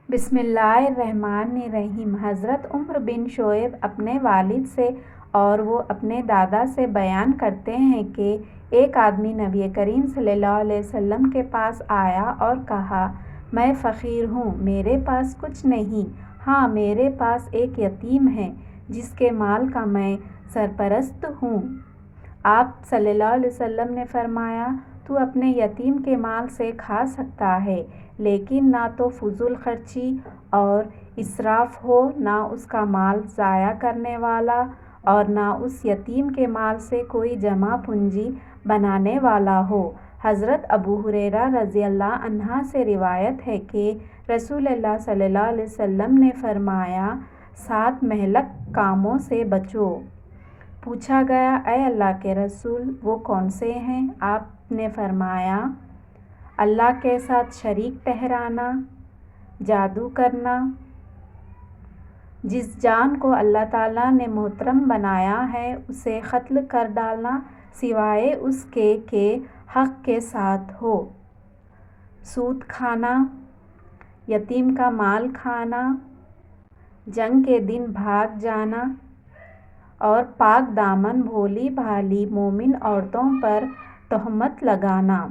بسم اللہ الرحمن الرحیم۔ حضرت عمر بن شعیب اپنے والد سے اور وہ اپنے دادا سے بیان کرتے ہیں کہ ایک آدمی نبی کریم صلی اللہ علیہ وسلم کے پاس آیا اور کہا، میں فقیر ہوں، میرے پاس کچھ نہیں، ہاں میرے پاس ایک یتیم ہے جس کے مال کا میں سرپرست ہوں۔ آپ صلی اللہ علیہ وسلم نے فرمایا، تو اپنے یتیم کے مال سے کھا سکتا ہے، لیکن نہ تو فضول خرچی اور اسراف ہو، نہ اس کا مال ضائع کرنے والا اور نہ اس یتیم کے مال سے کوئی جمع پونجی بنانے والا ہو۔ حضرت ابو ہریرہ رضی اللہ عنہ سے روایت ہے کہ رسول اللہ صلی اللہ علیہ وسلم نے فرمایا، 7 مہلک کاموں سے بچو۔ پوچھا گیا، اے اللہ کے رسول وہ کون سے ہیں؟ آپ نے فرمایا، اللہ کے ساتھ شریک ٹھہرانا، جادو کرنا، جس جان کو اللہ تعالیٰ نے محترم بنایا ہے اسے قتل کر ڈالنا سوائے اس کے کہ حق کے ساتھ ہو، سود کھانا، یتیم کا مال کھانا، جنگ کے دن بھاگ جانا اور پاک دامن بھولی بھالی مومن عورتوں پر تہمت لگانا۔